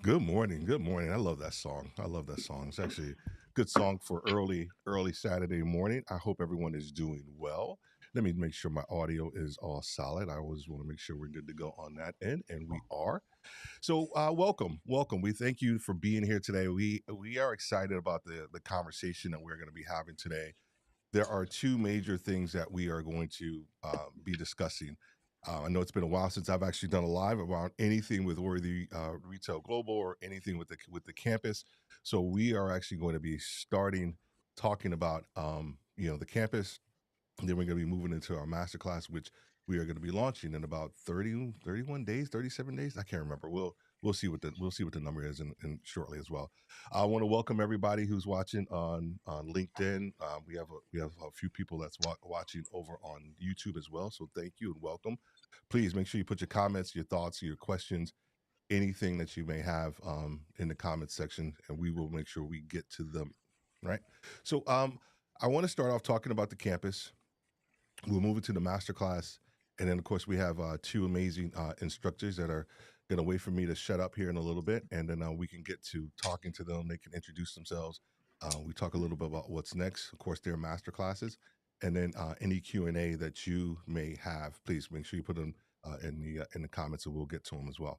Good morning. Good morning. I love that song. I love that song. It's actually a good song for early Saturday morning. I hope everyone is doing well. Let me make sure my audio is all solid. I always want to make sure we're good to go on that end, and we are. So, welcome. We thank you for being here today. We are excited about the conversation that we're going to be having today. There are two major things that we are going to be discussing. I know it's been a while since I've actually done a live around anything with Worthy Retail Global or anything with the campus. So we are actually going to be starting talking about the campus. And then we're going to be moving into our masterclass, which we are going to be launching in about 30, 31 days, 37 days. I can't remember. We'll see what the number is in shortly as well. I want to welcome everybody who's watching on LinkedIn. We have a few people that's watching over on YouTube as well. So thank you and welcome. Please make sure you put your comments, your thoughts, your questions, anything that you may have in the comments section, and we will make sure we get to them. Right. So I want to start off talking about the campus. We'll move into the masterclass, and then of course we have two amazing instructors that are going to wait for me to shut up here in a little bit, and then we can get to talking to them. They can introduce themselves. We talk a little bit about what's next. Of course, their master classes, and then any Q&A that you may have. Please make sure you put them in the comments, and we'll get to them as well.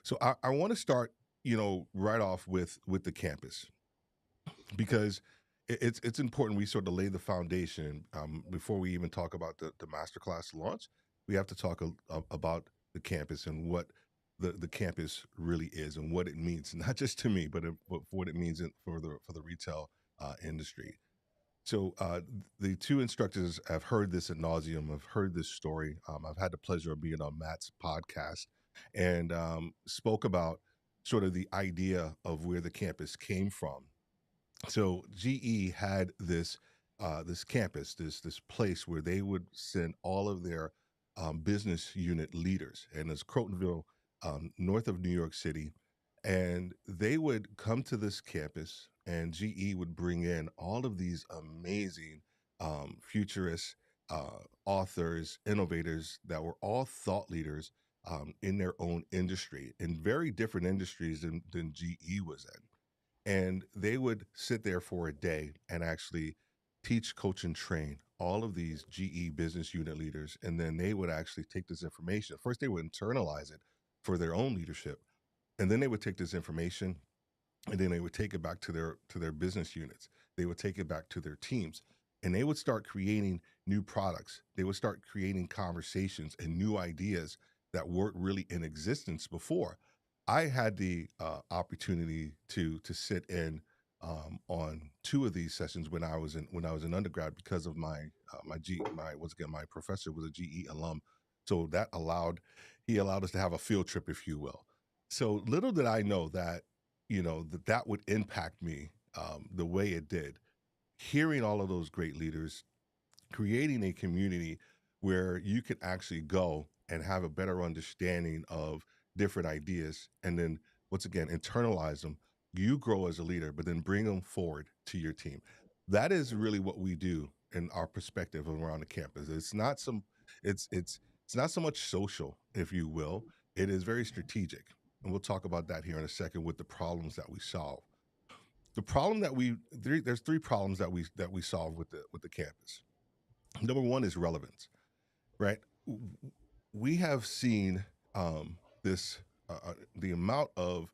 So I want to start, right off with the campus because it's important we sort of lay the foundation before we even talk about the masterclass launch. We have to talk about the campus and what the campus really is and what it means, not just to me, but what it means for the retail industry. So the two instructors have heard this ad nauseum. Have heard this story. I've had the pleasure of being on Matt's podcast and spoke about sort of the idea of where the campus came from. So GE had this campus, this place where they would send all of their business unit leaders, and it's Crotonville, north of New York City, and they would come to this campus, and GE would bring in all of these amazing futurists, authors, innovators that were all thought leaders in their own industry, in very different industries than GE was in, and they would sit there for a day and actually teach, coach, and train all of these GE business unit leaders. And then they would actually take this information. First, they would internalize it for their own leadership. And then they would take this information and then they would take it back to their business units. They would take it back to their teams. And they would start creating new products. They would start creating conversations and new ideas that weren't really in existence before. I had the opportunity to sit in on two of these sessions when I was in undergrad because of my once again my professor was a GE alum, so he allowed us to have a field trip, if you will. So little did I know that that would impact me the way it did. Hearing all of those great leaders, creating a community where you can actually go and have a better understanding of different ideas and then once again internalize them. You grow as a leader but then bring them forward to your team. That is really what we do in our perspective around the campus. It's not so much social, if you will. It is very strategic, and we'll talk about that here in a second with the problems that we solve. The problem that there's three problems that we solve with the campus. Number one is relevance, right? We have seen this the amount of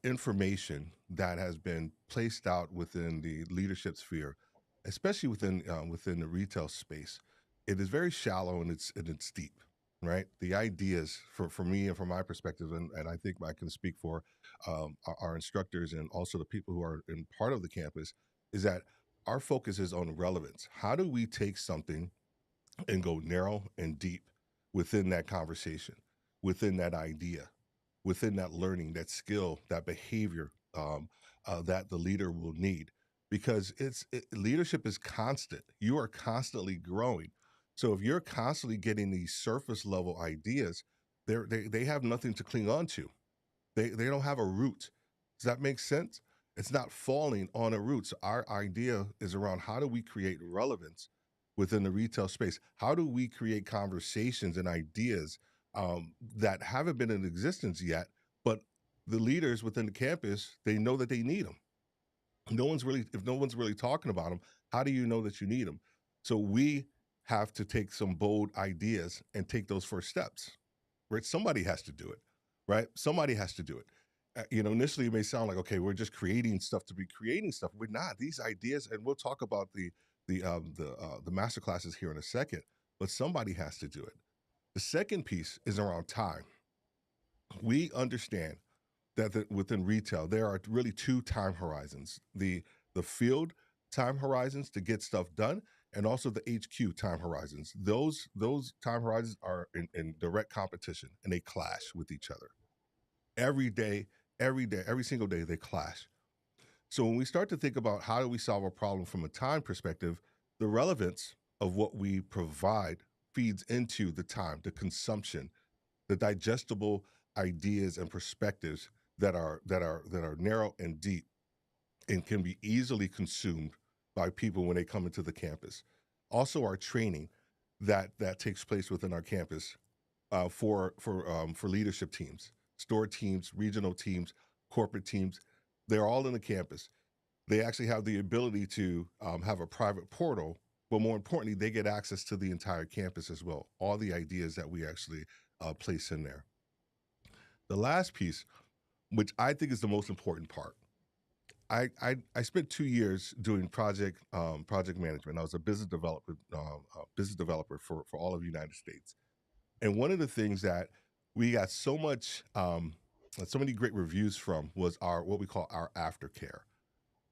information that has been placed out within the leadership sphere, especially within the retail space. It is very shallow and it's deep, right? The ideas for me and from my perspective, and I think I can speak for our instructors and also the people who are in part of the campus, is that our focus is on relevance. How do we take something and go narrow and deep within that conversation, within that idea, within that learning, that skill, that behavior that the leader will need? Because leadership is constant. You are constantly growing. So if you're constantly getting these surface level ideas, they have nothing to cling on to. They don't have a root. Does that make sense? It's not falling on a root. So our idea is around how do we create relevance within the retail space? How do we create conversations and ideas that haven't been in existence yet, but the leaders within the campus, they know that they need them. If no one's really talking about them, how do you know that you need them? So we have to take some bold ideas and take those first steps, right? Somebody has to do it, right? Somebody has to do it. Initially it may sound like, okay, we're just creating stuff to be creating stuff. We're not. These ideas, and we'll talk about the master classes here in a second, but somebody has to do it. The second piece is around time. We understand that within retail there are really two time horizons: the field time horizons to get stuff done, and also the HQ time horizons. Those time horizons are in direct competition, and they clash with each other every day, every single day. They clash. So when we start to think about how do we solve a problem from a time perspective, the relevance of what we provide feeds into the time, the consumption, the digestible ideas and perspectives that are narrow and deep and can be easily consumed by people when they come into the campus. Also, our training that takes place within our campus for leadership teams, store teams, regional teams, corporate teams. They're all in the campus. They actually have the ability to have a private portal, but more importantly, they get access to the entire campus as well. All the ideas that we actually place in there. The last piece, which I think is the most important part, I spent 2 years doing project management. I was a business developer for all of the United States. And one of the things that we got so many great reviews from was our what we call our aftercare.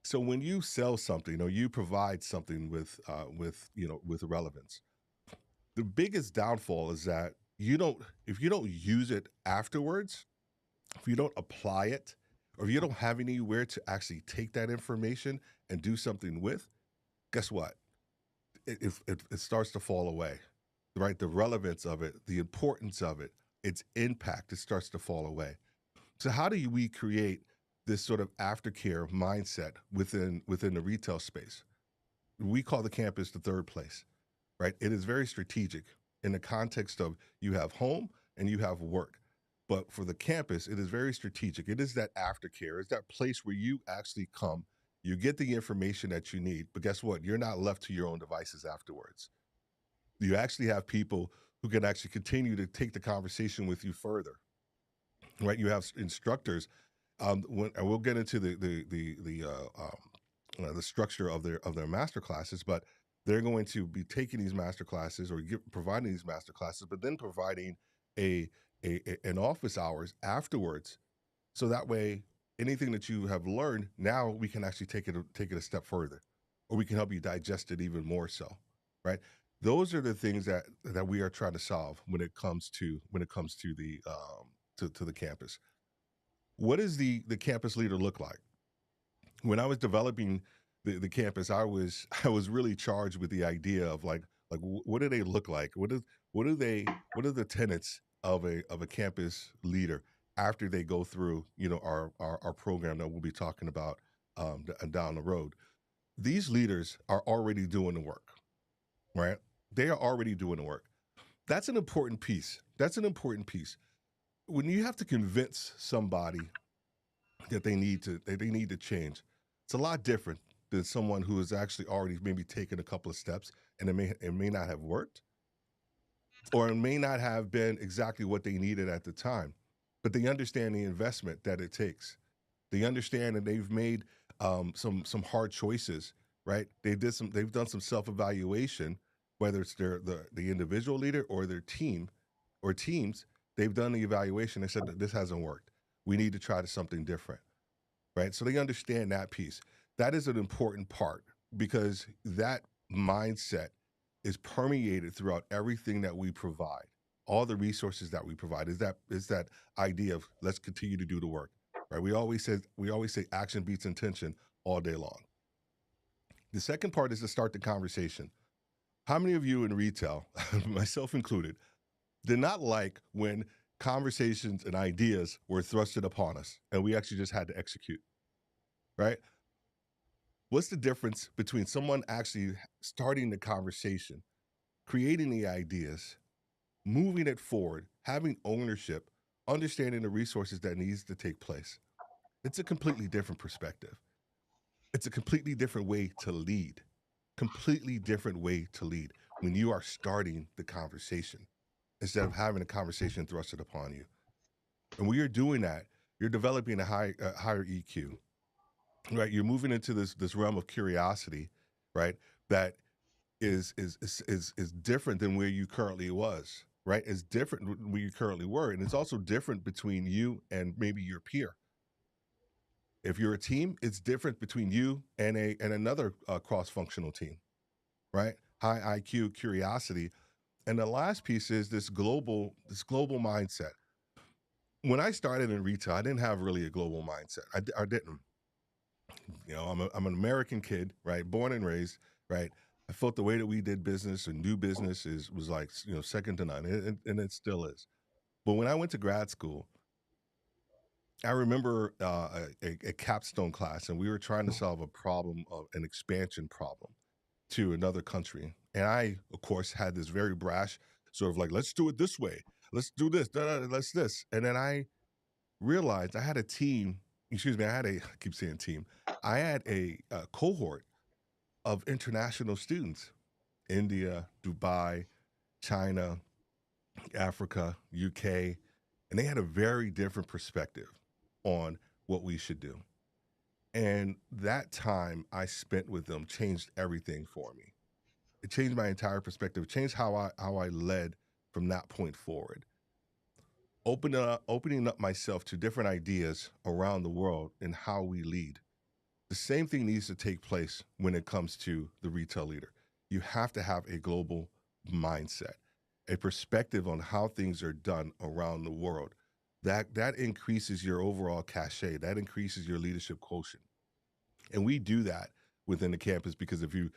So when you sell something or you provide something with relevance, the biggest downfall is that you don't if you don't use it afterwards, if you don't apply it, or if you don't have anywhere to actually take that information and do something with, guess what? It starts to fall away, right? The relevance of it, the importance of it, its impact, it starts to fall away. So how do we create this sort of aftercare mindset within the retail space? We call the campus the third place, right? It is very strategic in the context of you have home and you have work. But for the campus, it is very strategic. It is that aftercare. It's that place where you actually come, you get the information that you need, but guess what? You're not left to your own devices afterwards. You actually have people who can actually continue to take the conversation with you further, right? You have instructors. And we'll get into the structure of their master classes, but they're going to be taking these master classes or providing these master classes, but then providing a, an office hours afterwards, so that way anything that you have learned now we can actually take it a step further, or we can help you digest it even more so, right? Those are the things that we are trying to solve when it comes to to the campus. What does the campus leader look like? When I was developing the campus, I was really charged with the idea of what do they look like? What are the tenets of a campus leader after they go through our program that we'll be talking about down the road? These leaders are already doing the work, right? They are already doing the work. That's an important piece. That's an important piece. When you have to convince somebody that they need to change, it's a lot different than someone who has actually already maybe taken a couple of steps, and it may not have worked, or it may not have been exactly what they needed at the time, but they understand the investment that it takes. They understand that they've made some hard choices, right? They've done some self evaluation, whether it's the individual leader or their team or teams. They've done the evaluation. They said that this hasn't worked. We need to try to something different, right? So they understand that piece. That is an important part, because that mindset is permeated throughout everything that we provide. All the resources that we provide is that idea of let's continue to do the work, right? We always say action beats intention all day long. The second part is to start the conversation. How many of you in retail, myself included, did not like when conversations and ideas were thrusted upon us and we actually just had to execute, right? What's the difference between someone actually starting the conversation, creating the ideas, moving it forward, having ownership, understanding the resources that needs to take place. It's a completely different perspective. It's a completely different way to lead. Completely different way to lead when you are starting the conversation instead of having a conversation thrusted upon you. And when you're doing that, you're developing a higher EQ, right? You're moving into this realm of curiosity, right? That is different than where you currently was, right? It's different where you currently were, and it's also different between you and maybe your peer. If you're a team, it's different between you and another cross functional team, right? High IQ, curiosity, and the last piece is this global mindset. When I started in retail, I didn't have really a global mindset. I didn't. I'm an American kid, right? Born and raised, right? I felt the way that we did business and do business was like second to none, and it still is. But when I went to grad school, I remember a capstone class, and we were trying to solve a problem of an expansion problem to another country. And I, of course, had this very brash sort of like, let's do it this way. Let's do this. Let's this. And then I realized I had a team. Excuse me. I keep saying team. I had a cohort of international students: India, Dubai, China, Africa, UK, and they had a very different perspective on what we should do. And that time I spent with them changed everything for me. It changed my entire perspective. It changed how I led from that point forward. Opening up myself to different ideas around the world and how we lead. The same thing needs to take place when it comes to the retail leader. You have to have a global mindset, a perspective on how things are done around the world. That increases your overall cachet. That increases your leadership quotient. And we do that within the campus because if you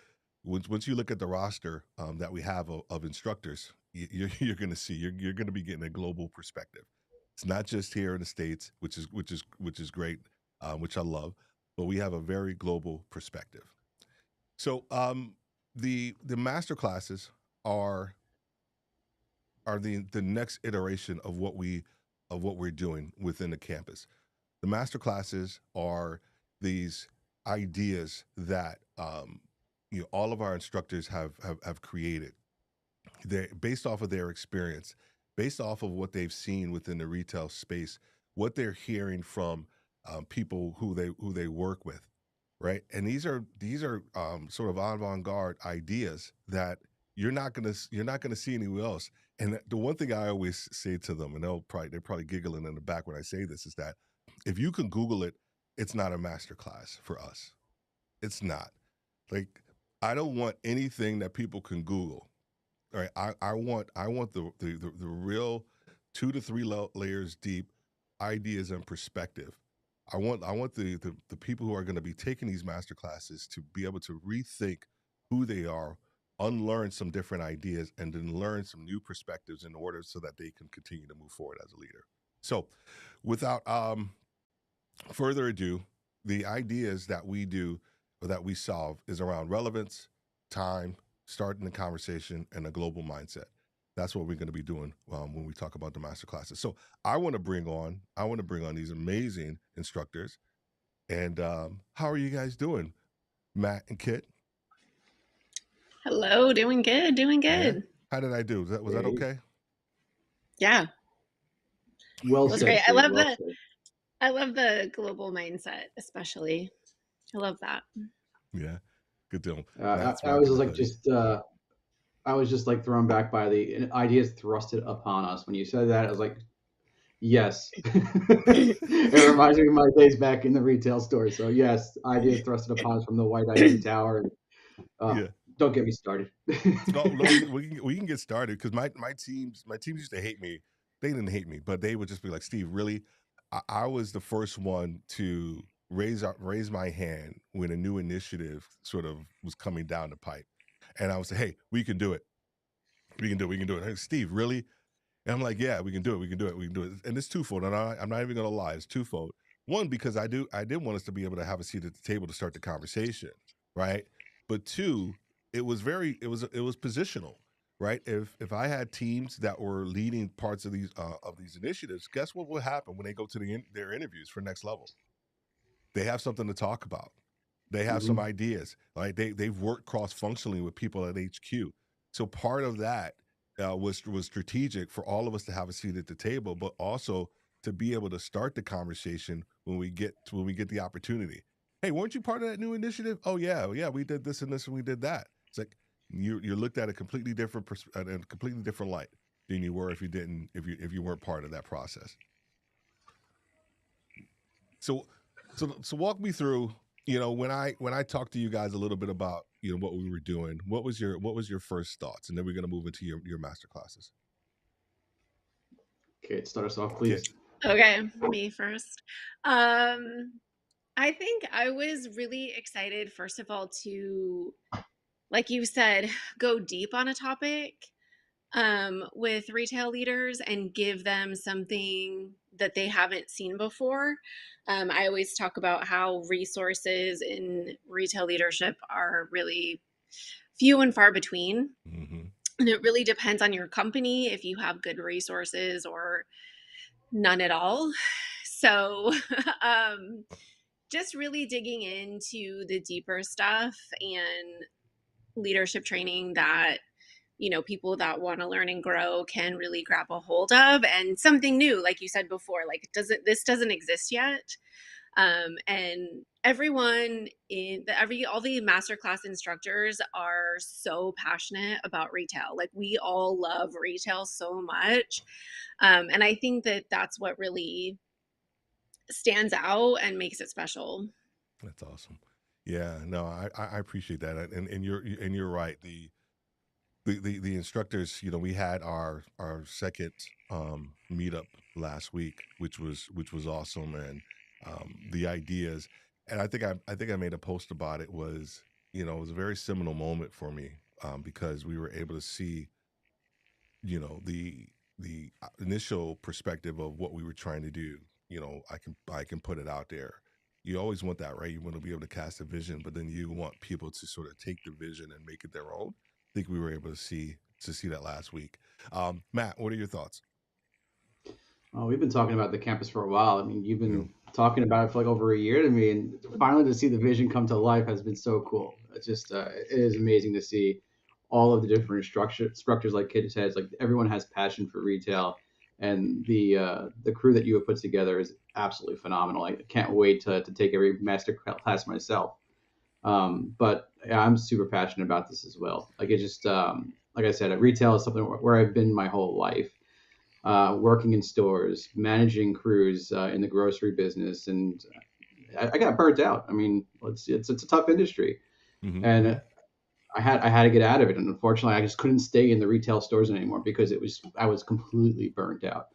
once you look at the roster that we have of instructors, you're going to see you're going to be getting a global perspective. It's not just here in the states, which is great, which I love, but we have a very global perspective. So the master classes are are the next iteration of what we're doing within the campus. The master classes are these ideas that all of our instructors have created. They're based off of their experience, based off of what they've seen within the retail space, what they're hearing from people who they work with, right? And these are sort of avant-garde ideas that you're not gonna see anywhere else. And the one thing I always say to them, and they're probably giggling in the back when I say this, is that if you can Google it, it's not a master class for us. It's not. Like, I don't want anything that people can Google. All right, I want the real 2 to 3 layers deep ideas and perspective. I want the people who are going to be taking these master classes to be able to rethink who they are, unlearn some different ideas, and then learn some new perspectives in order so that they can continue to move forward as a leader. So, without further ado, the ideas that we do or that we solve is around relevance, time, starting the conversation, and a global mindset. That's what we're going to be doing when we talk about the master classes. So I want to bring on these amazing instructors. And how are you guys doing, Matt and Kit? Hello, doing good, doing Yeah. good. How did I do? Was that Hey, okay? Yeah, well it was said, great. Steve. Well said. I love the global mindset, especially. I love that. Yeah. Good deal. I, Matt's I was rocking just the like hoodie. I was just like thrown back by the ideas thrusted upon us. When you said that, I was like, yes. It reminds me of my days back in the retail store. So yes, ideas thrusted upon us from the white Eiffel Tower. And, uh, Yeah. don't get me started. No, we can get started because my teams used to hate me. They didn't hate me, but they would just be like, Steve, really? I was the first one to raise my hand when a new initiative sort of was coming down the pipe, and I would say, hey, we can do it. We can do it. We can do it. Hey, Steve, really? And I'm like, yeah, we can do it. We can do it. We can do it. And it's twofold. And I'm not even gonna lie, it's twofold. One, because I did want us to be able to have a seat at the table to start the conversation, right? But two, it was positional. right? If I had teams that were leading parts of these initiatives, guess what will happen when they go to their interviews for next level? They have something to talk about. They have some Hmm. ideas. Like they've worked cross functionally with people at HQ. So part of that was strategic for all of us to have a seat at the table, but also to be able to start the conversation when we get the opportunity. Hey, weren't you part of that new initiative? Oh yeah, we did this and this and we did that. It's like you're looked at a completely different at a completely different light than you were if you weren't part of that process. So so walk me through, when I talked to you guys a little bit about, what we were doing, what was your first thoughts? And then we're gonna move into your master classes. Okay, start us off, Kit. please. Okay, me first. Um, I think I was really excited, first of all, to, like you said, go deep on a topic with retail leaders and give them something that they haven't seen before. I always talk about how resources in retail leadership are really few and far between. Mm-hmm. And it really depends on your company if you have good resources or none at all. So, um, just really digging into the deeper stuff and leadership training that people that want to learn and grow can really grab a hold of, and something new, like you said before, like doesn't exist yet. And everyone in the every all the masterclass instructors are so passionate about retail. Like we all love retail so much. And I think that that's what really stands out and makes it special. That's awesome. Yeah, no, I appreciate that, and you're right. The instructors, we had our second meetup last week, which was awesome, and the ideas, and I think I made a post about it. Was, it was a very seminal moment for me, because we were able to see, the initial perspective of what we were trying to do. I can put it out there. You always want that, right? You want to be able to cast a vision, but then you want people to sort of take the vision and make it their own. I think we were able to see that last week. Matt, what are your thoughts? We've been talking about the campus for a while. I mean, you've You know, been talking about it for like over a year to me, and finally to see the vision come to life has been so cool. It's just, it is amazing to see all of the different structures like Kid says. Like everyone has passion for retail, and the crew that you have put together is absolutely phenomenal. I can't wait to take every master class myself. But yeah, I'm super passionate about this as well. Like it just, like I said, retail is something where I've been my whole life, working in stores, managing crews in the grocery business, and I got burnt out. I mean, it's a tough industry, mm-hmm, mm-hmm, and I had to get out of it. And unfortunately, I just couldn't stay in the retail stores anymore because I was completely burnt out.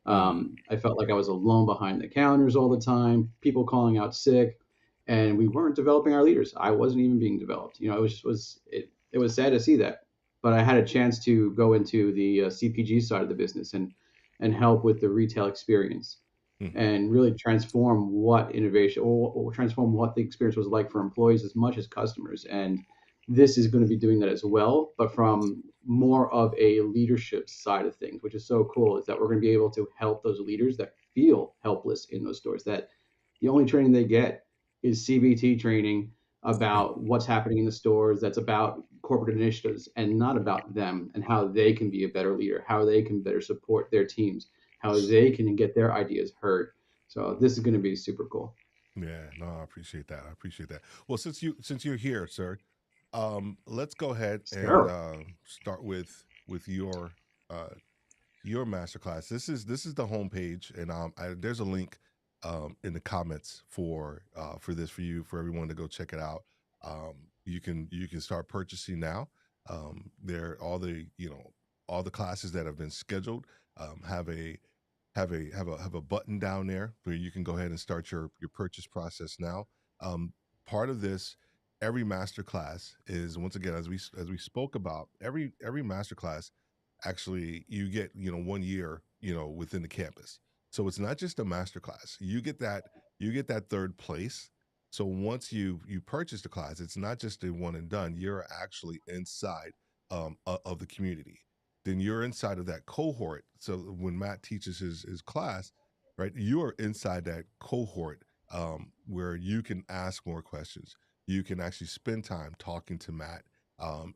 mm, I felt like I was alone behind the counters all the time, people calling out sick, and we weren't developing our leaders. I wasn't even being developed. It it was sad to see that. But I had a chance to go into the CPG side of the business and help with the retail experience mm, and really transform what innovation or transform what the experience was like for employees as much as customers. And this is going to be doing that as well, but from more of a leadership side of things, which is so cool, is that we're going to be able to help those leaders that feel helpless in those stores, that the only training they get is CBT training yeah, about what's happening in the stores, that's about corporate initiatives and not about them and how they can be a better leader, how they can better support their teams, how they can get their ideas heard. So this is going to be super cool. yeah. No, I appreciate that. I appreciate that. Well, since you're here, sir, let's go ahead and Sure. start with uh, your masterclass. This is the homepage, and there's a link in the comments for this, for everyone to go check it out. You can start purchasing now. There all the classes that have been scheduled have a button down there where you can go ahead and start your purchase process now. Um, Part of this, every masterclass is, once again, as we spoke about, every masterclass, actually you get, 1 year, within the campus. So it's not just a masterclass. You get that third place. So once you purchase the class, it's not just a one and done. You're actually inside of the community. Then you're inside of that cohort. So when Matt teaches his class, right, you are inside that cohort, where you can ask more questions. You can actually spend time talking to Matt,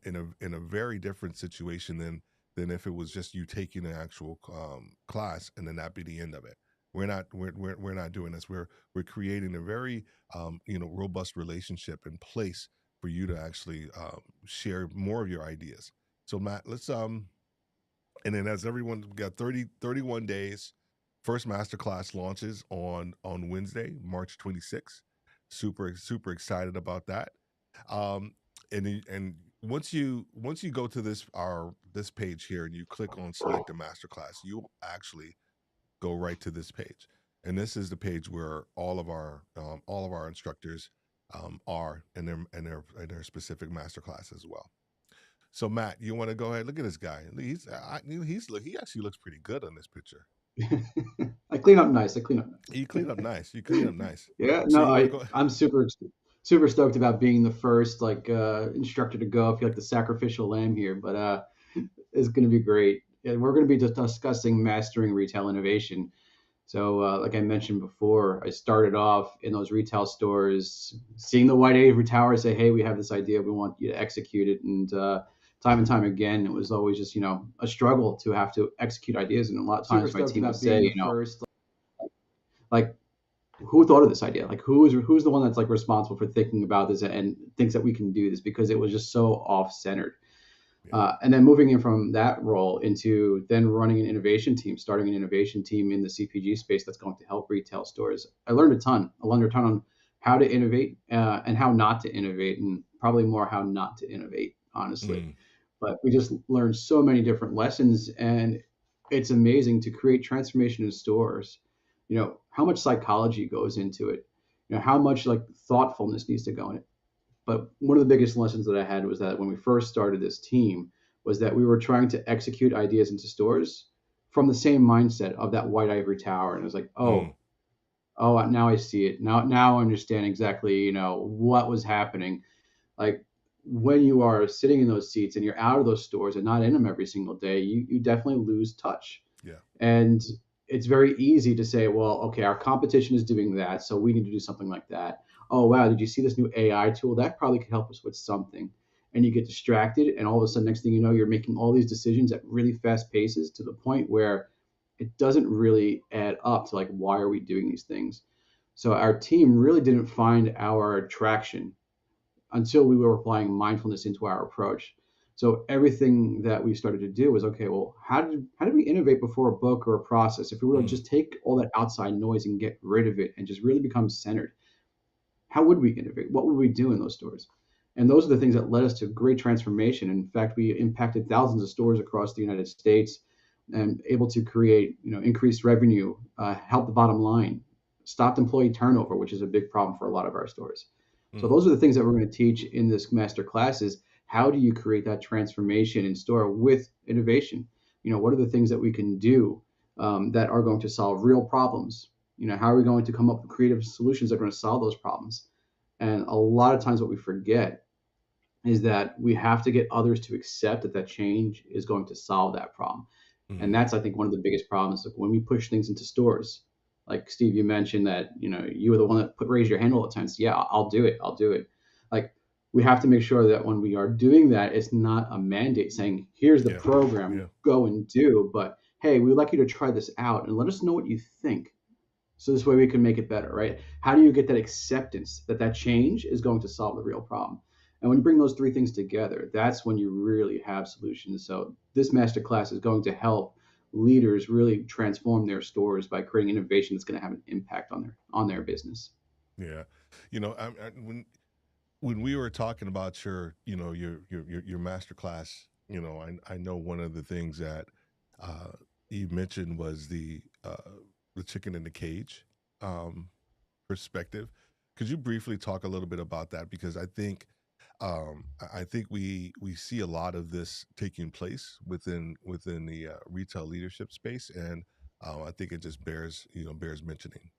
in a very different situation than if it was just you taking an actual class and then that be the end of it. We're not doing this. We're creating a very robust relationship in place for you to actually share more of your ideas. So Matt, let's and then as everyone we got 31 days. First masterclass launches on Wednesday, March 26th. Super excited about that. Um, and once you go to this page here and you click on select a masterclass, you'll actually go right to this page. And this is the page where all of our instructors are in their specific masterclass as well. So Matt, you want to go ahead? Look at this guy. He actually looks pretty good on this picture. I clean up nice. I clean up You nice. clean up nice. You clean up nice. Yeah, So no, you want to go? I'm super stoked about being the first instructor to go. I feel like the sacrificial lamb here, but it's going to be great. Yeah, we're going to be just discussing mastering retail innovation. So, like I mentioned before, I started off in those retail stores, seeing the white ivory tower, say, "Hey, we have this idea. We want you to execute it." And time again, it was always just a struggle to have to execute ideas. And a lot of Super times, my stoked team would about say, being the first. like, who thought of this idea? Like, who's the one that's like responsible for thinking about this and thinks that we can do this, because it was just so off centered. Yeah. And then moving in from that role into then running an innovation team, starting an innovation team in the CPG space that's going to help retail stores. I learned a ton. I learned a ton on how to innovate and how not to innovate, and probably more how not to innovate, honestly. Mm, But we just learned so many different lessons, and it's amazing to create transformation in stores. How much psychology goes into it. How much like thoughtfulness needs to go in it. But one of the biggest lessons that I had was that when we first started this team, was that we were trying to execute ideas into stores from the same mindset of that white ivory tower. And it was like, mm, oh, now I see it. Now I understand exactly, what was happening. Like when you are sitting in those seats and you're out of those stores and not in them every single day, you definitely lose touch. yeah. And it's very easy to say, well, okay, our competition is doing that, so we need to do something like that. Oh, wow, did you see this new AI tool? That probably could help us with something. And you get distracted, and all of a sudden, next thing you know, you're making all these decisions at really fast paces to the point where it doesn't really add up to like, why are we doing these things? So our team really didn't find our traction until we were applying mindfulness into our approach. So everything that we started to do was, okay, well, how did we innovate before a book or a process? If we were to Mm, just take all that outside noise and get rid of it and just really become centered, how would we innovate? What would we do in those stores? And those are the things that led us to great transformation. In fact, we impacted thousands of stores across the United States and able to create, increased revenue, help the bottom line, stopped employee turnover, which is a big problem for a lot of our stores. So mm, those are the things that we're going to teach in this master class is how do you create that transformation in store with innovation? What are the things that we can do that are going to solve real problems? How are we going to come up with creative solutions that are going to solve those problems? And a lot of times what we forget is that we have to get others to accept that change is going to solve that problem. And mm, that's, I think, one of the biggest problems. Like when we push things into stores, like Steve, you mentioned that, you were the one that raised your hand all the time. So, yeah, I'll do it. I'll do it. Like we have to make sure that when we are doing that, it's not a mandate saying, here's the yeah. program, Yeah. go and do, but hey, we'd like you to try this out and let us know what you think. So this way we can make it better, right? How do you get that acceptance that change is going to solve the real problem? And when you bring those three things together, that's when you really have solutions. So this masterclass is going to help leaders really transform their stores by creating innovation that's going to have an impact on their business. Yeah. When we were talking about your master class, I know one of the things that uh, you mentioned was the chicken in the cage um, perspective. Could you briefly talk a little bit about that? Because I think we see a lot of this taking place within the retail leadership space, and I think it just bears mentioning.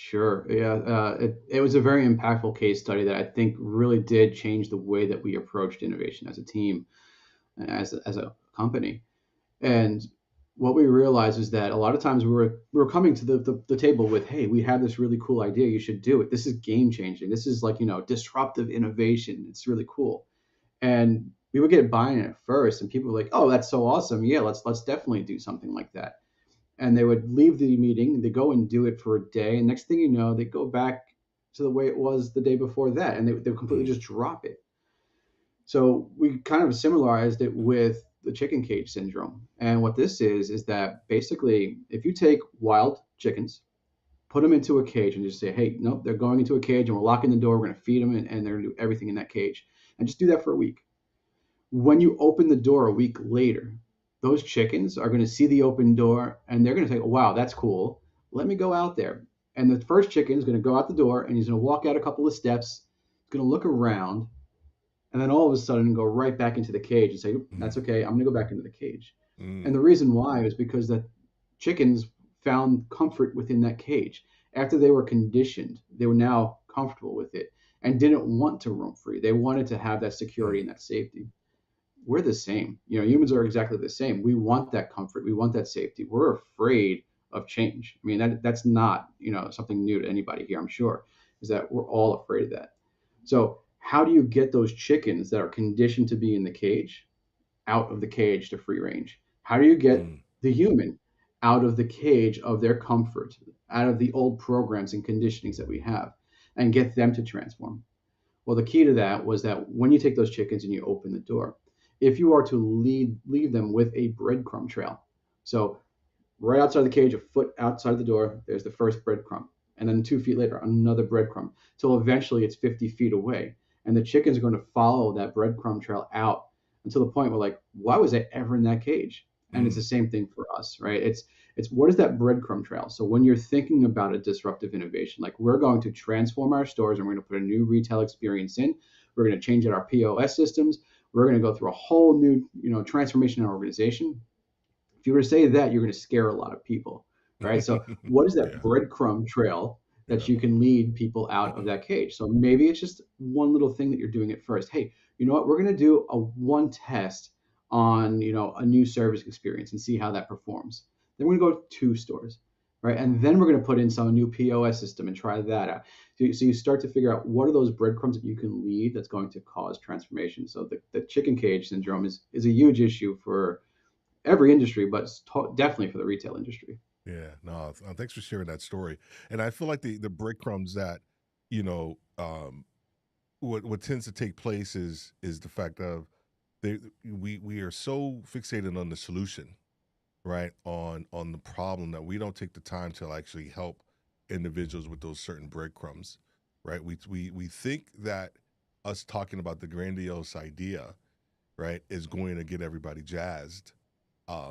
Sure. Yeah. It was a very impactful case study that I think really did change the way that we approached innovation as a team, as a company. And what we realized is that a lot of times we were coming to the table with, hey, we have this really cool idea. You should do it. This is game changing. This is like, disruptive innovation. It's really cool. And we would get buy-in at first, and people were like, oh, that's so awesome. Yeah, let's definitely do something like that. And they would leave the meeting, they go and do it for a day, and next thing you know, they go back to the way it was the day before that, and they completely Mm, just drop it. So we kind of similarized it with the chicken cage syndrome. And what this is that basically, if you take wild chickens, put them into a cage, and just say, hey, nope, they're going into a cage, and we're locking the door, we're going to feed them, and they're going to do everything in that cage, and just do that for a week. When you open the door a week later, those chickens are going to see the open door, and they're going to say, wow, that's cool. Let me go out there. And the first chicken is going to go out the door, and he's going to walk out a couple of steps. He's going to look around, and then all of a sudden go right back into the cage and say, mm, that's okay. I'm going to go back into the cage. And mm, the reason why is because the chickens found comfort within that cage. After they were conditioned, they were now comfortable with it and didn't want to roam free. They wanted to have that security mm, and that safety. We're the same. Humans are exactly the same. We want that comfort. We want that safety. We're afraid of change. I mean, that's not, something new to anybody here, I'm sure, is that we're all afraid of that. So how do you get those chickens that are conditioned to be in the cage out of the cage to free range? How do you get mm, the human out of the cage of their comfort, out of the old programs and conditionings that we have, and get them to transform? Well, the key to that was that when you take those chickens and you open the door, if you are to leave them with a breadcrumb trail, so right outside the cage, a foot outside the door, there's the first breadcrumb. And then 2 feet later, another breadcrumb, till eventually it's 50 feet away. And the chickens are going to follow that breadcrumb trail out until the point where, like, why was I ever in that cage? And it's the mm, same thing for us, right? It's what is that breadcrumb trail? So when you're thinking about a disruptive innovation, like, we're going to transform our stores and we're going to put a new retail experience in. We're going to change out our POS systems. We're going to go through a whole new, transformation in our organization. If you were to say that, you're going to scare a lot of people, right? So, what is that yeah, breadcrumb trail that yeah, you can lead people out of that cage? So maybe it's just one little thing that you're doing at first. Hey, you know what? We're going to do a one test on, a new service experience and see how that performs. Then we're going to go to 2 stores, right? And then we're going to put in some new POS system and try that out. So you start to figure out what are those breadcrumbs that you can lead that's going to cause transformation. So the chicken cage syndrome is a huge issue for every industry, but definitely for the retail industry. yeah. No, thanks for sharing that story. And I feel like the breadcrumbs that, you know, what tends to take place is the fact of we are so fixated on the solution, right? On the problem that we don't take the time to actually help individuals with those certain breadcrumbs, right? We think that us talking about the grandiose idea, right, is going to get everybody jazzed.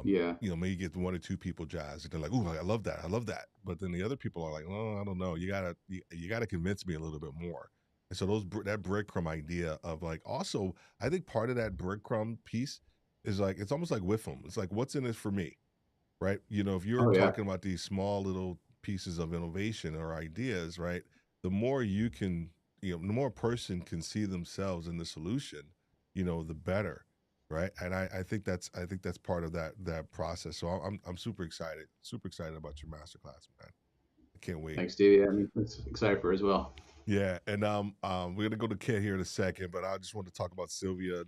Yeah. Maybe get one or two people jazzed, and they're like, "Ooh, I love that, I love that." But then the other people are like, "Oh, I don't know. You gotta convince me a little bit more." And so that breadcrumb idea of like, also, I think part of that breadcrumb piece is like it's almost like with them. It's like, what's in it for me, right? If you're Oh yeah. talking about these small little pieces of innovation or ideas, right? The more you can, the more a person can see themselves in the solution, the better, right? And I think that's part of that process. So I'm super excited about your masterclass, man. I can't wait. Thanks, Stevie. I mean, that's excited for as well. Yeah, and we're gonna go to Kit here in a second, but I just want to talk about Sylvia.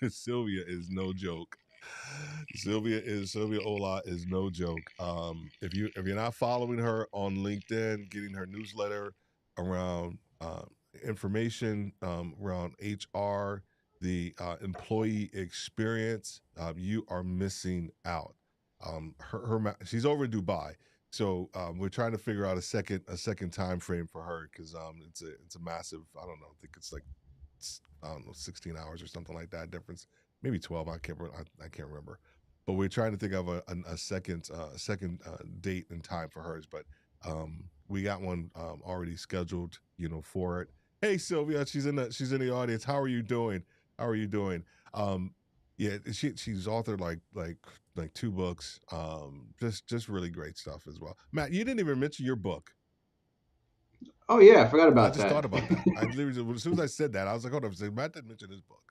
Sylvia is no joke. Sylvia Ola is no joke. If you're not following her on LinkedIn, getting her newsletter around information around HR, the employee experience, you are missing out. She's over in Dubai, so we're trying to figure out a second time frame for her because it's a massive. I don't know. I think it's like I don't know 16 hours or something like that difference. Maybe 12. I can't remember. But we're trying to think of a second date and time for hers. But we got one already scheduled. For it. Hey Sylvia, she's in the audience. How are you doing? How are you doing? Yeah, she's authored like 2 books. Just really great stuff as well. Matt, you didn't even mention your book. Oh yeah, I forgot I about just that. thought about that. I literally, as soon as I said that, I was like, hold on a second, Matt didn't mention his book.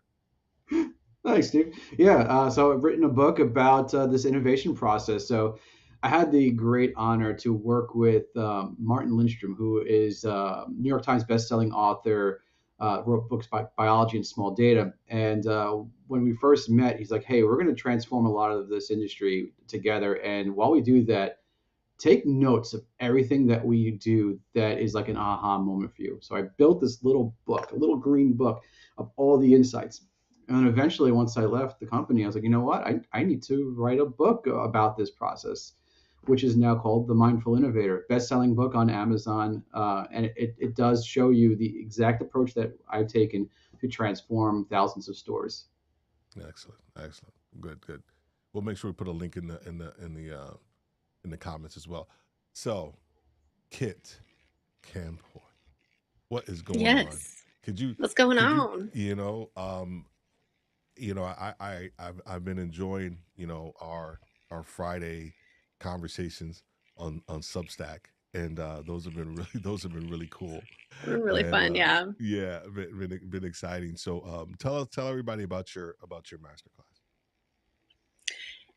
Thanks, Steve. Yeah, so I've written a book about this innovation process. So I had the great honor to work with Martin Lindstrom, who is a New York Times bestselling author, wrote books by biology and small data. And when we first met, he's like, "Hey, we're going to transform a lot of this industry together. And while we do that, take notes of everything that we do that is like an aha moment for you." So I built this little book, a little green book of all the insights. And eventually, once I left the company, I was like, you know what? I need to write a book about this process, which is now called The Mindful Innovator, best-selling book on Amazon. And it does show you the exact approach that I've taken to transform thousands of stores. Excellent, excellent, good, good. We'll make sure we put a link in in the comments as well. So, Kit Campoy, what is going on? Yes. Could you What's going could you on? I've been enjoying our Friday conversations on Substack, and those have been really those have been really cool, Really and fun, yeah. yeah, been exciting. So tell everybody about your masterclass.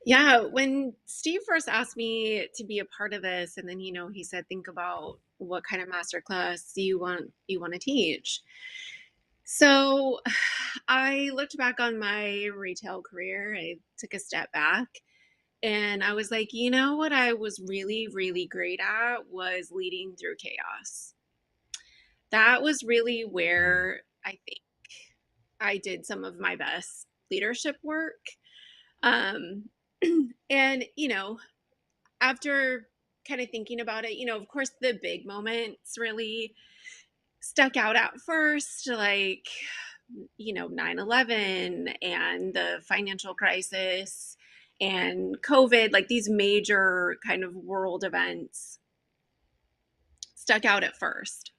Yeah, when Steve first asked me to be a part of this, and then he said, "Think about what kind of masterclass you want to teach." So, I looked back on my retail career. I took a step back, and I was like, you know what I was really, really great at was leading through chaos. That was really Mm, where I think I did some of my best leadership work. Um, and after kind of thinking about it, of course, the big moments really stuck out at first, like, 9/11 and the financial crisis and COVID, like these major kind of world events stuck out at first.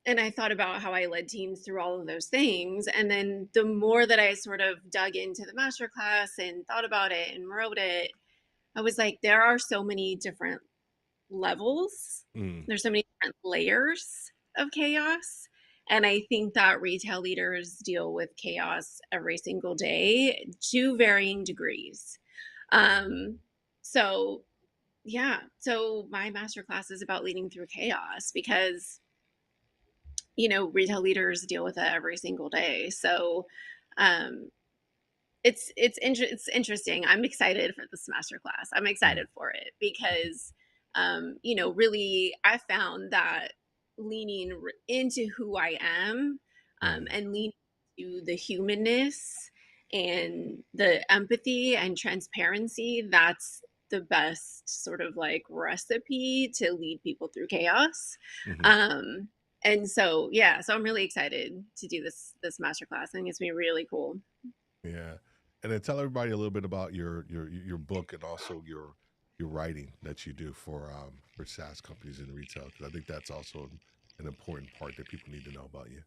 And I thought about how I led teams through all of those things. And then the more that I sort of dug into the masterclass and thought about it and wrote it, I was like, there are so many different levels. mm, There's so many different layers of chaos. And I think that retail leaders deal with chaos every single day to varying degrees. Um, so, yeah. So, my masterclass is about leading through chaos because, retail leaders deal with it every single day. So, um, it's interesting. I'm excited for this master class. I'm mm, excited for it because really I found that leaning into who I am, mm, and leaning to the humanness and the empathy and transparency, that's the best sort of like recipe to lead people through chaos. mm-hmm. Um and so yeah, so I'm really excited to do this masterclass. I think it's gonna be really cool. Yeah, and then tell everybody a little bit about your book and also your writing that you do for SaaS companies in retail, because I think that's also an important part that people need to know about you.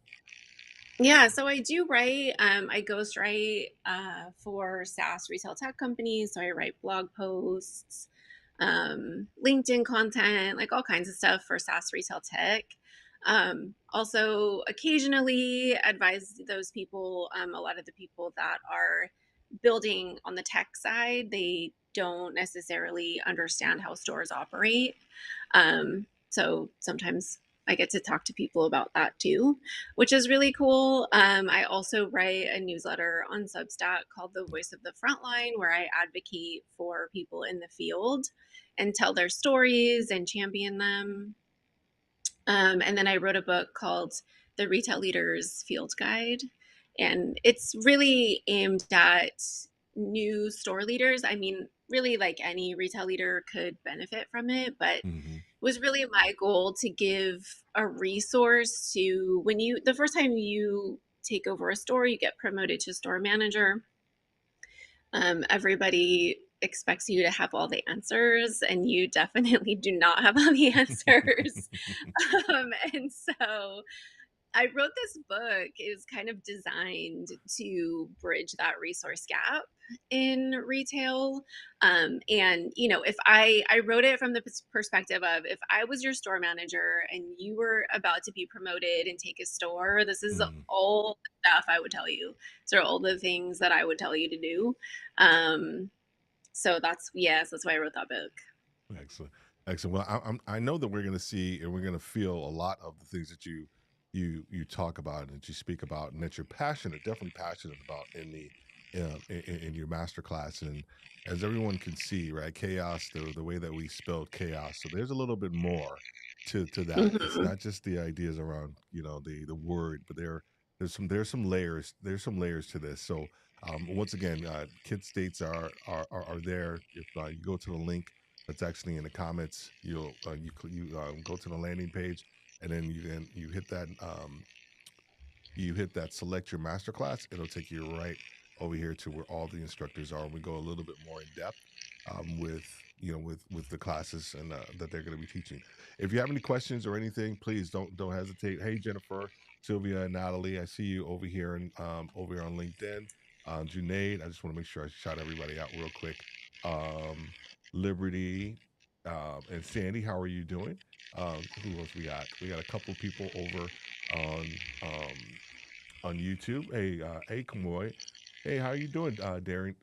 Yeah, so I do write. I ghostwrite for SaaS retail tech companies. So I write blog posts, LinkedIn content, like all kinds of stuff for SaaS retail tech. Also, occasionally advise those people. A lot of the people that are building on the tech side, they don't necessarily understand how stores operate. So sometimes I get to talk to people about that too, which is really cool. I also write a newsletter on Substack called The Voice of the Frontline, where I advocate for people in the field and tell their stories and champion them. And then I wrote a book called The Retail Leaders Field Guide. And it's really aimed at new store leaders. I mean, really, like any retail leader could benefit from it, but it Mm-hmm. was really my goal to give a resource to when the first time you take over a store, you get promoted to store manager. Everybody expects you to have all the answers, and you definitely do not have all the answers. And so I wrote this book. It was kind of designed to bridge that resource gap in retail. And if I wrote it from the perspective of, if I was your store manager and you were about to be promoted and take a store, this is Mm, all the stuff I would tell you. So all the things that I would tell you to do. So that's why I wrote that book. excellent, excellent. Well, I know that we're going to see and we're going to feel a lot of the things that you talk about and that you speak about and that you're passionate, definitely passionate about in the in your master class. And as everyone can see, right, chaos, the way that we spelled chaos. So there's a little bit more to that. It's Mhm. not just the ideas around the word, but there's some layers to this. So once again, kid states are there. If you go to the link that's actually in the comments, you go to the landing page, and then you hit that select your masterclass. It'll take you right over here to where all the instructors are. And we go a little bit more in depth with with the classes and that they're going to be teaching. If you have any questions or anything, please don't hesitate. Hey, Jennifer, Sylvia, and Natalie, I see you over here and over here on LinkedIn. Junaid, I just want to make sure I shout everybody out real quick. Um, Liberty and Sandy, how are you doing? Who else we got? We got a couple people over on YouTube. Hey, Kamoy. Hey, how are you doing, Daring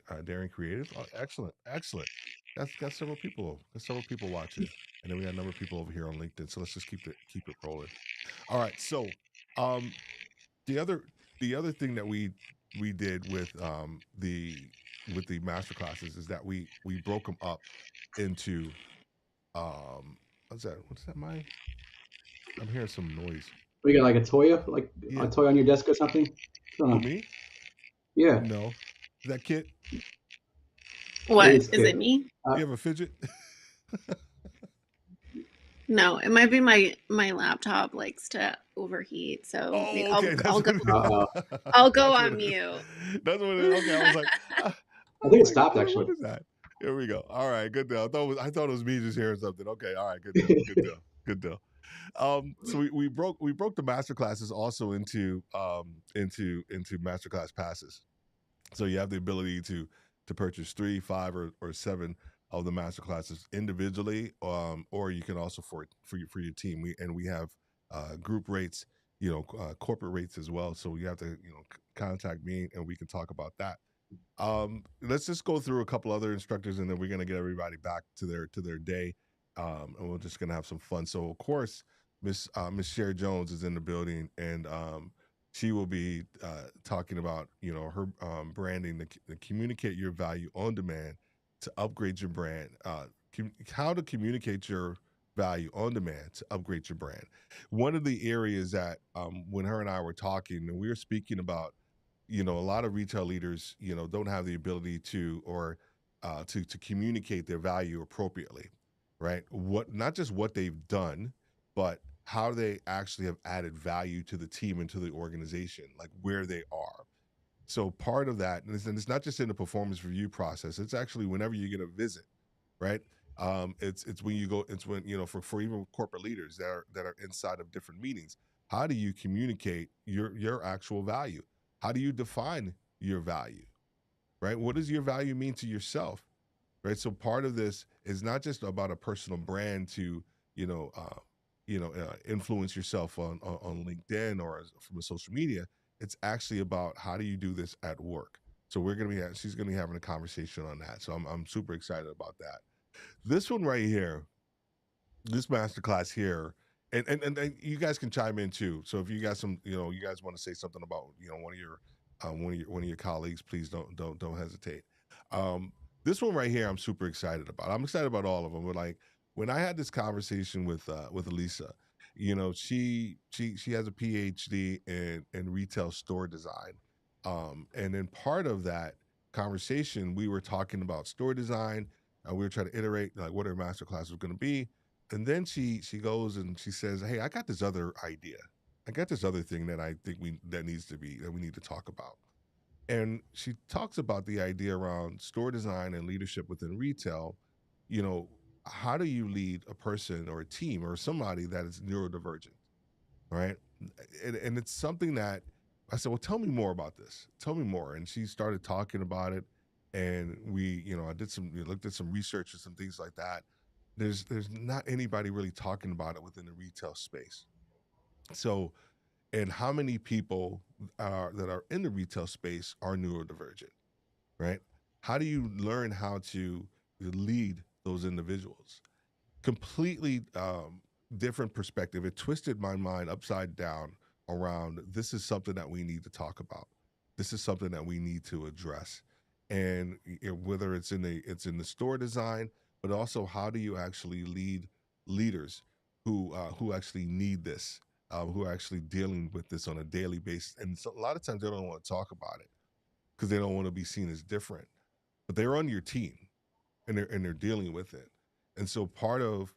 Creative? Excellent, excellent. That's got several people. Got several people watching, and then we got a number of people over here on LinkedIn. So let's just keep it rolling. All right. So, um, the other the other thing that we did with the master classes is that we broke them up into what's that? What's that? I'm hearing some noise. We got like a Yeah. toy on your desk or something. What's going Who, on? me? Yeah, No. Is that Kit? it What is is it? Kit. Me? Uh, You have a fidget? No, it might be my laptop likes to overheat, so Oh, I'll okay. That's I'll go what uh, I'll go that's what on it is. mute. That's what it is. Okay. I I think was it like, stopped what actually. is that? Here we go. All right, good deal. I thought it was me just hearing something. Okay, all right, good deal. Good deal. Good deal. So we broke the master classes also into masterclass passes. So you have the ability to purchase 3, 5, or 7 of the master classes individually, or you can also for your team. We have group rates, corporate rates as well. So you have to contact me and we can talk about that. Let's just go through a couple other instructors, and then we're gonna get everybody back to their day, and we're just gonna have some fun. So of course, Miss Sherry Jones is in the building, and she will be talking about her branding, to communicate your value on demand, to upgrade your brand, how to communicate your value on demand to upgrade your brand. One of the areas that when her and I were talking, and we were speaking about a lot of retail leaders don't have the ability to or to communicate their value appropriately, right? What Not just what they've done, but how they actually have added value to the team and to the organization, like where they are. So part of that, and it's not just in the performance review process, it's actually whenever you get a visit, right? It's when you go, it's when for even corporate leaders that are inside of different meetings, how do you communicate your actual value? How do you define your value, right? What does your value mean to yourself, right? So part of this is not just about a personal brand to you know uh, influence yourself on LinkedIn or from a social media. It's actually about how do you do this at work. So she's gonna be having a conversation on that. So I'm super excited about that. This one right here, this masterclass here, and you guys can chime in too. So if you guys you guys want to say something about one of your colleagues, please don't hesitate. Um, this one right here, I'm super excited about. I'm excited about all of them. But like when I had this conversation with Elisa, she has a PhD in retail store design, and then part of that conversation, we were talking about store design. We were trying to iterate like what her master class was going to be, and then she goes and she says, "Hey, I got this other idea. I got this other thing that I think we need to talk about." And she talks about the idea around store design and leadership within retail. You know, how do you lead a person or a team or somebody that is neurodivergent? right? And it's something that I said, well, tell me more about this. Tell me more. And she started talking about it, and I did we looked at some research and some things like that. There's not anybody really talking about it within the retail space. So, and how many people that are in the retail space are neurodivergent, right? How do you learn how to lead those individuals? Completely different perspective. It twisted my mind upside down around this is something that we need to talk about. This is something that we need to address. And whether it's in the store design, but also how do you actually lead leaders who actually need this, who are actually dealing with this on a daily basis. And so a lot of times they don't want to talk about it because they don't want to be seen as different. But they're on your team and they're dealing with it. And so part of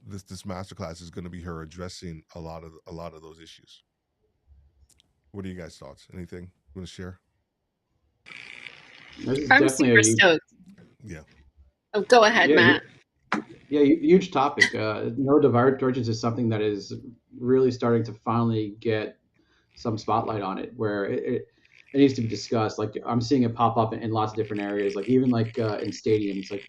this masterclass is going to be her addressing a lot of those issues. What are you guys' thoughts? Anything you want to share? This is I'm definitely a super huge, stoked. Yeah, Oh, go ahead, yeah, Matt. huge topic. Neurodivergence is something that is really starting to finally get some spotlight on it, where it needs to be discussed. Like I'm seeing it pop up in lots of different areas, like even like in stadiums, like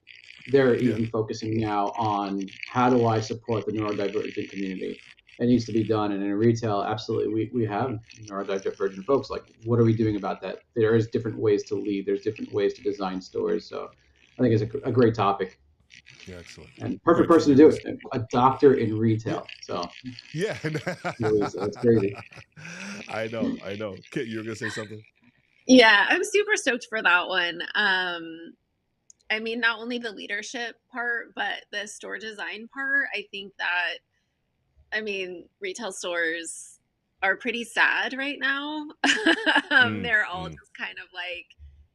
they're yeah, even focusing now on how do I support the neurodivergent community. It needs to be done, and in retail, absolutely, we have neurodivergent folks. Like, what are we doing about that? There is different ways to lead. There's different ways to design stores. So, I think it's a great topic yeah. Excellent. and Go perfect ahead, Kit. person You're to do gonna it. A doctor in yeah, retail. So, yeah. really, so it's crazy. I know. Kit, you were gonna say something. Yeah, I'm super stoked for that one. I mean, not only the leadership part, but the store design part. I think that, I mean, retail stores are pretty sad right now. Mm, They're all mm, just kind of like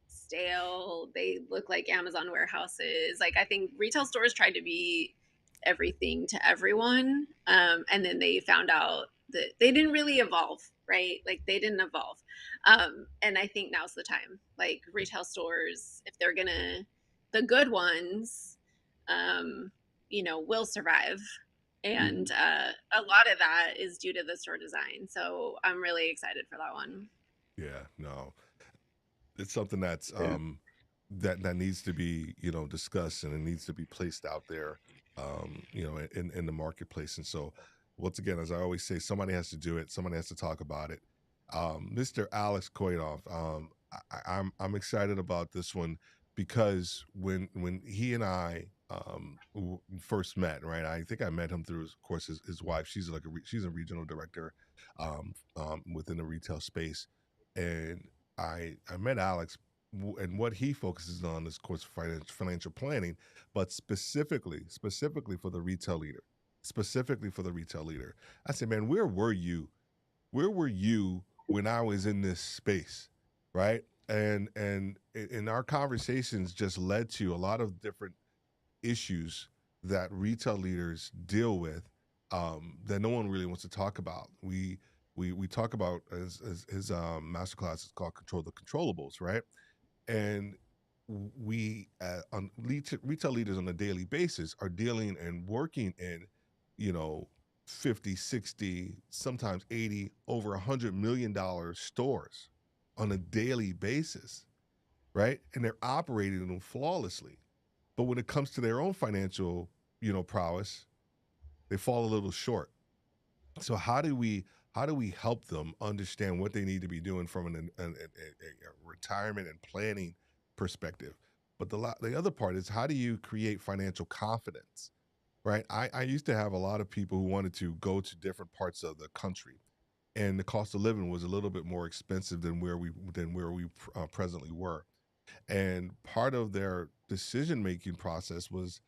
stale. They look like Amazon warehouses. Like, I think retail stores tried to be everything to everyone. And then they found out that they didn't really evolve, right? Like, they didn't evolve. And I think now's the time. Like, retail stores, if they're going to, the good ones, um, will survive, and Mhm. a lot of that is due to the store design. So I'm really excited for that one. yeah, no. It's something that's Yeah. that needs to be discussed, and it needs to be placed out there in the marketplace. And so once again, as I always say, somebody has to do it, somebody has to talk about it. Mr. Alex Koidov, I'm excited about this one because when he and I first met, right, I think I met him through of course his wife. She's like she's a regional director within the retail space. And I met Alex, and what he focuses on is, of course, financial planning, but specifically for the retail leader, specifically for the retail leader. I said, man, where were you? Where were you when I was in this space, right? And our conversations just led to a lot of different issues that retail leaders deal with that no one really wants to talk about. We talk about as his masterclass is called "Control the Controllables," right? And we on retail leaders on a daily basis are dealing and working in you know 50, 60, sometimes 80, over $100 million stores on a daily basis, right? And they're operating them flawlessly, but when it comes to their own financial prowess, they fall a little short. So how do we help them understand what they need to be doing from a retirement and planning perspective? But the other part is, how do you create financial confidence, right? I used to have a lot of people who wanted to go to different parts of the country, and the cost of living was a little bit more expensive than where we presently were. And part of their decision making process was,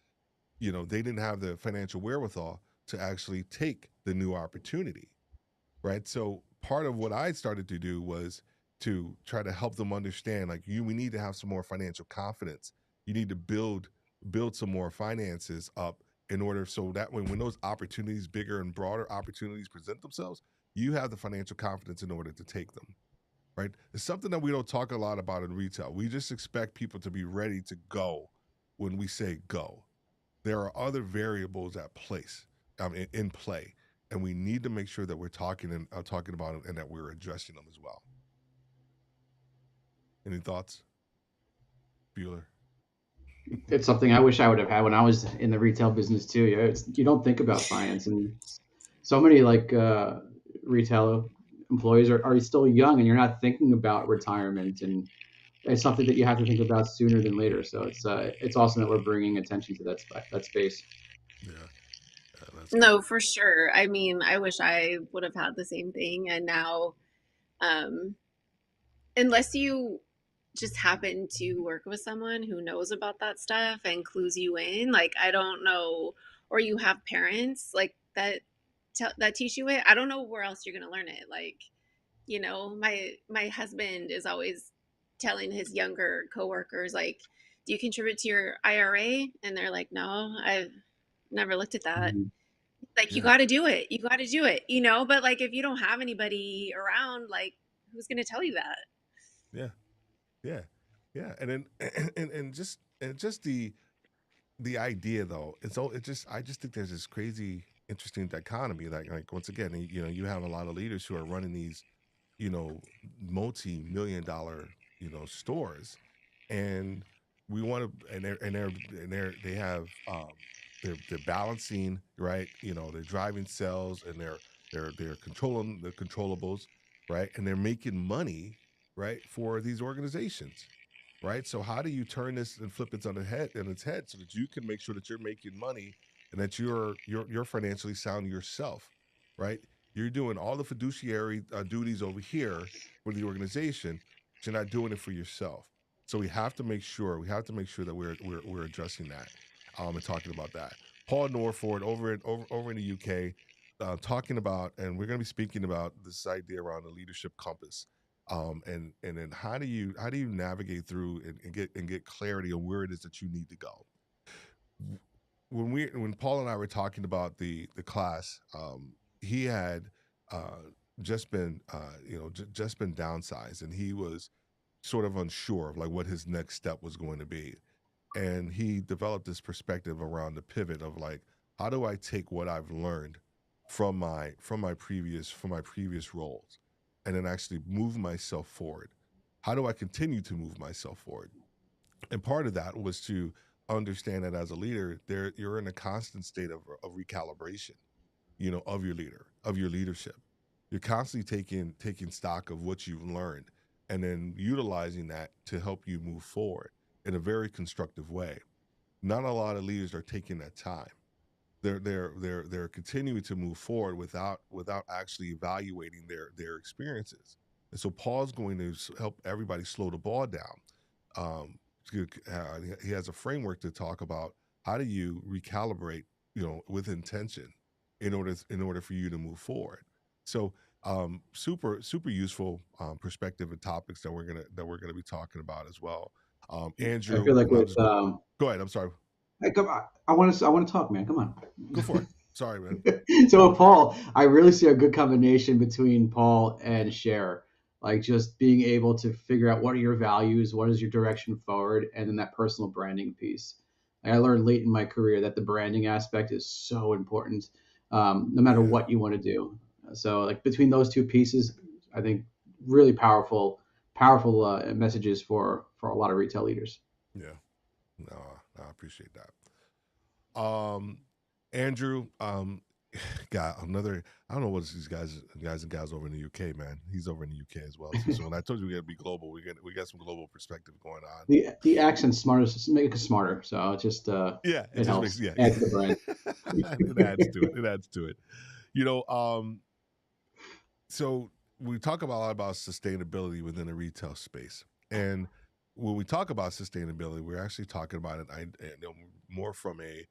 they didn't have the financial wherewithal to actually take the new opportunity, right? So part of what I started to do was to try to help them understand, like, we need to have some more financial confidence. You need to build some more finances up in order, so that when those opportunities, bigger and broader opportunities present themselves, you have the financial confidence in order to take them, right? It's something that we don't talk a lot about in retail. We just expect people to be ready to go when we say go. There are other variables at place, in play. and we need to make sure that we're talking about it and that we're addressing them as well. Any thoughts, Bueller? It's something I wish I would have had when I was in the retail business too. You don't think about finance, and so many retail employees are still young, and you're not thinking about retirement, and it's something that you have to think about sooner than later. So it's awesome that we're bringing attention to that space. Yeah, yeah, that's good. No, for sure. I mean, I wish I would have had the same thing. And now, um, unless you just happen to work with someone who knows about that stuff and clues you in, like, I don't know, or you have parents like that that teach you it. I don't know where else you're gonna learn it. Like, my husband is always telling his younger coworkers, like, do you contribute to your IRA? And they're like, no, I've never looked at that. Mhm. Like, you Yeah, got to do it. You got to do it, but like, if you don't have anybody around, like, who's going to tell you that? yeah, yeah, yeah. And then and just the idea though, it just I just think there's this crazy interesting dichotomy. Like once again, you have a lot of leaders who are running these multi-million dollar stores, and we want to they have they're balancing, right, they're driving sales, and they're controlling the controllables, right, and they're making money, right, for these organizations, right. So how do you turn this and flip it on its head so that you can make sure that you're making money and that you're financially sound yourself, right? You're doing all the fiduciary duties over here for the organization, but you're not doing it for yourself. So we have to make sure that we're addressing that, and talking about that. Paul Norford over in the UK, talking about, and we're going to be speaking about this idea around the leadership compass, and then how do you navigate through and get clarity on where it is that you need to go. When Paul and I were talking about the class, he had uh, just been downsized, and he was sort of unsure of like what his next step was going to be, and he developed this perspective around the pivot of like, how do I take what I've learned from my previous roles, and then actually move myself forward. How do I continue to move myself forward? And part of that was to understand that as a leader, you're in a constant state of recalibration, of your leadership. You're constantly taking stock of what you've learned, and then utilizing that to help you move forward in a very constructive way. Not a lot of leaders are taking that time. They're continuing to move forward without actually evaluating their experiences. And so Paul's going to help everybody slow the ball down. Um, he has a framework to talk about how do you recalibrate, with intention, in order for you to move forward. So super super useful perspective and topics that we're gonna be talking about as well. I Andrew, feel like and I'll with just go ahead. I'm sorry. hey, come on, I want to talk, man. Come on. Go for it. Sorry, man. So with Paul, I really see a good combination between Paul and Cher. Like just being able to figure out what are your values, what is your direction forward, and then that personal branding piece. Like I learned late in my career that the branding aspect is so important, no matter Yeah, what you want to do. So like between those two pieces, I think really powerful messages for a lot of retail leaders. yeah. No, I appreciate that. Andrew, got another. I don't know what these guys and gals over in the UK, man. He's over in the UK as well too. So when I told you we got to be global, we got some global perspective going on. The accent smarter, just make it smarter. So it just Yeah, it it just makes helps yeah, add to the brand. it adds to it. It adds to it. You know, so we talk about a lot about sustainability within the retail space, and when we talk about sustainability, we're actually talking about it more from a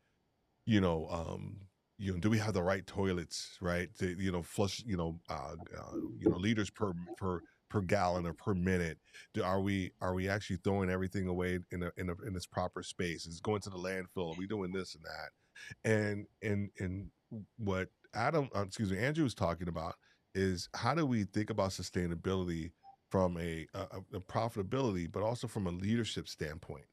do we have the right toilets, right? To, flush, liters per gallon or per minute. Are we actually throwing everything away in its proper space? Is it going to the landfill? Are we doing this and that? And what Andrew was talking about is how do we think about sustainability from a profitability, but also from a leadership standpoint.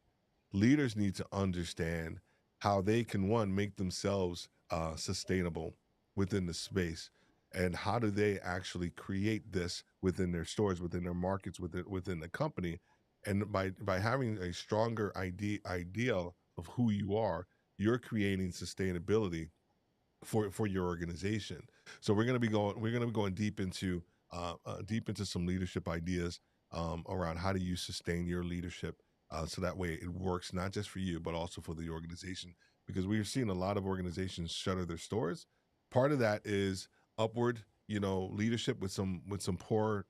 Leaders need to understand how they can, one, make themselves sustainable, within the space, and how do they actually create this within their stores, within their markets, within the company. And by having a stronger ideal of who you are, you're creating sustainability for your organization. So we're going to be going deep into some leadership ideas around how do you sustain your leadership, so that way it works not just for you but also for the organization, because we've seen a lot of organizations shutter their stores. Part of that is upward, leadership with some poor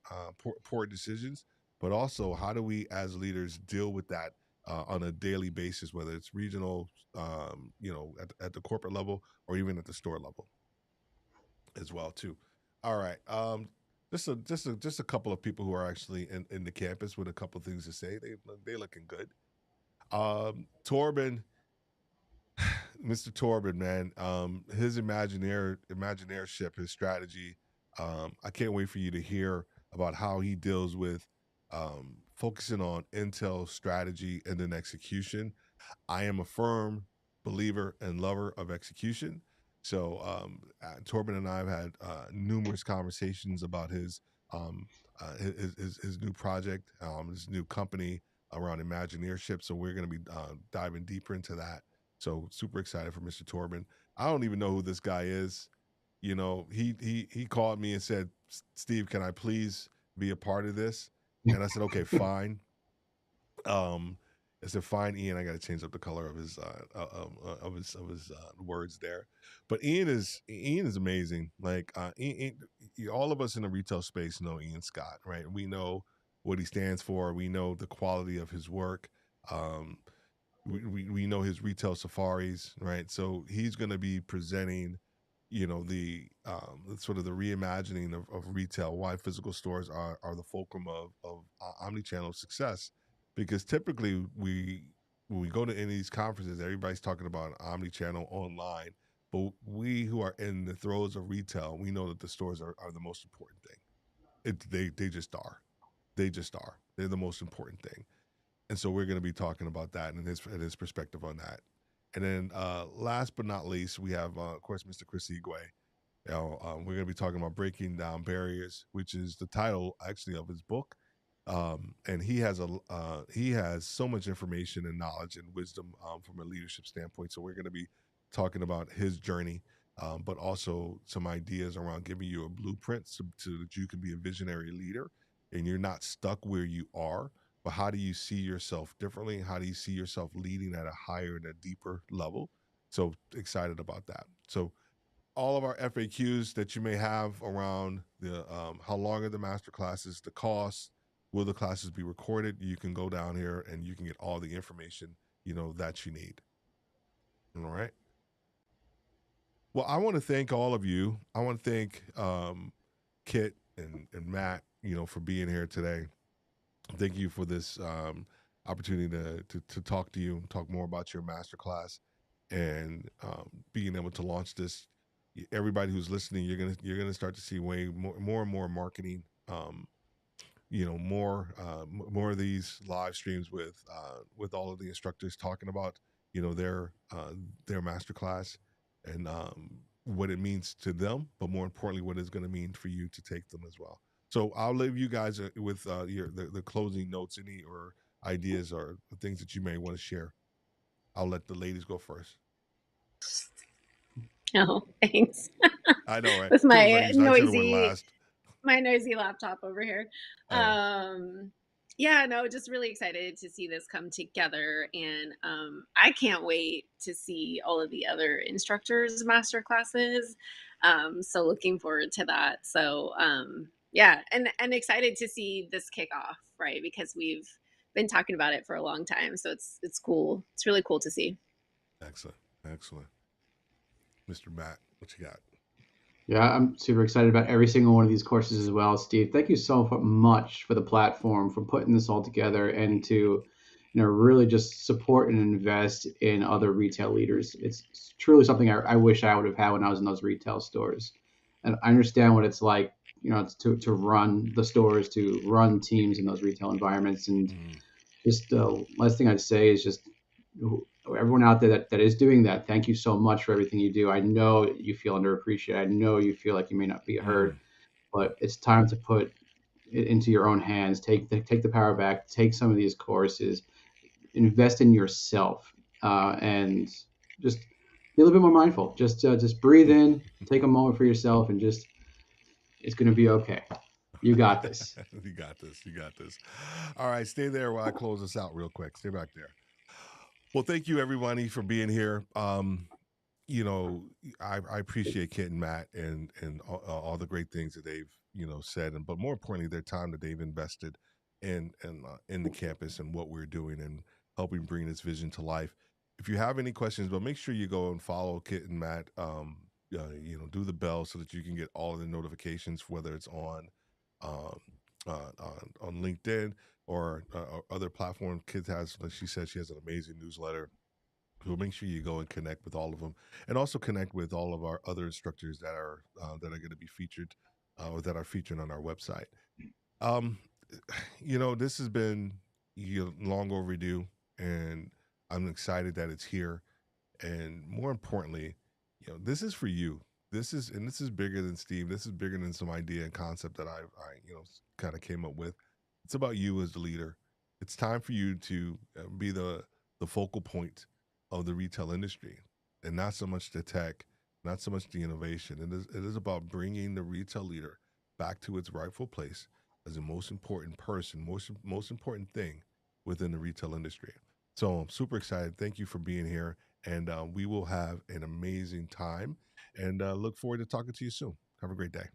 decisions, but also how do we as leaders deal with that on a daily basis, whether it's regional, at the corporate level, or even at the store level as well too. All right. Just a couple of people who are actually in the campus with a couple of things to say. They looking good. Torben, Mr. Torben, man, his imagineership, his strategy. I can't wait for you to hear about how he deals with focusing on intel strategy and then execution. I am a firm believer and lover of execution. So Torben and I have had numerous conversations about his new project, his new company around Imagineership. So we're going to be diving deeper into that. So super excited for Mr. Torben. I don't even know who this guy is. He called me and said, "Steve, can I please be a part of this?" And I said, "Okay, fine." Um, I said, "Fine, Ian. I got to change up the color of his of his words there." But Ian is amazing. Like all of us in the retail space know Ian Scott, right? We know what he stands for. We know the quality of his work. Um, we know his retail safaris, right? So he's going to be presenting, the sort of the reimagining of retail, why physical stores are the fulcrum of omni-channel success. Because typically when we go to any of these conferences, everybody's talking about omni-channel online, but we who are in the throes of retail, we know that the stores are the most important thing. They just are. They just are. They're the most important thing. And so we're going to be talking about that and his perspective on that. And then last but not least, we have of course Mr. Chris Igwe. We're going to be talking about breaking down barriers, which is the title actually of his book. And he has so much information and knowledge and wisdom from a leadership standpoint. So we're going to be talking about his journey, but also some ideas around giving you a blueprint so that you can be a visionary leader and you're not stuck where you are. But how do you see yourself differently? How do you see yourself leading at a higher and a deeper level? So excited about that. So all of our FAQs that you may have around the how long are the master classes, the cost, will the classes be recorded? You can go down here and you can get all the information that you need. All right. Well, I want to thank all of you. I want to thank Kit and Matt, for being here today. Thank you for this opportunity to talk to you, talk more about your masterclass, and being able to launch this. Everybody who's listening, you're gonna start to see way more and more marketing. More of these live streams with all of the instructors talking about their masterclass and what it means to them, but more importantly, what it's going to mean for you to take them as well. So I'll leave you guys with the closing notes, any or ideas or things that you may want to share. I'll let the ladies go first. Oh, thanks. I know, right? With Kid was like, I should have went noisy last. my noisy laptop over here. Yeah. Yeah, no, just really excited to see this come together. And I can't wait to see all of the other instructors' master classes. So looking forward to that. So yeah, and excited to see this kick off, right? Because we've been talking about it for a long time. So it's cool. It's really cool to see. Excellent. Excellent. Mr. Matt, what you got? Yeah, I'm super excited about every single one of these courses as well, Steve. Thank you so much for the platform, for putting this all together, and to, really just support and invest in other retail leaders. It's truly something I wish I would have had when I was in those retail stores. And I understand what it's like, to run the stores, to run teams in those retail environments. And Mm, just the last thing I'd say is just everyone out there that is doing that, thank you so much for everything you do. I know you feel underappreciated. I know you feel like you may not be heard, Mm. but it's time to put it into your own hands. Take the power back. Take some of these courses. Invest in yourself, and just be a little bit more mindful. Just breathe in, take a moment for yourself, and just it's going to be okay. You got this. You got this. You got this. All right, stay there while I close this out real quick. Stay back there. Well, thank you everybody for being here. You know, I appreciate Kent and Matt and all the great things that they've said, and but more importantly, their time that they've invested in the campus and what we're doing and helping bring this vision to life. If you have any questions, but make sure you go and follow Kit and Matt. Do the bell so that you can get all of the notifications, whether it's um, on LinkedIn or other platform. Kit has, like she said, she has an amazing newsletter, so make sure you go and connect with all of them, and also connect with all of our other instructors that are going to be featured or that are featured on our website. Um, this has been long overdue, and I'm excited that it's here. And more importantly, this is for you. This is bigger than Steve. This is bigger than some idea and concept that I kind of came up with. It's about you as the leader. It's time for you to be the focal point of the retail industry, and not so much the tech, not so much the innovation. It is about bringing the retail leader back to its rightful place as the most important person, most important thing within the retail industry. So I'm super excited. Thank you for being here, and we will have an amazing time. And look forward to talking to you soon. Have a great day.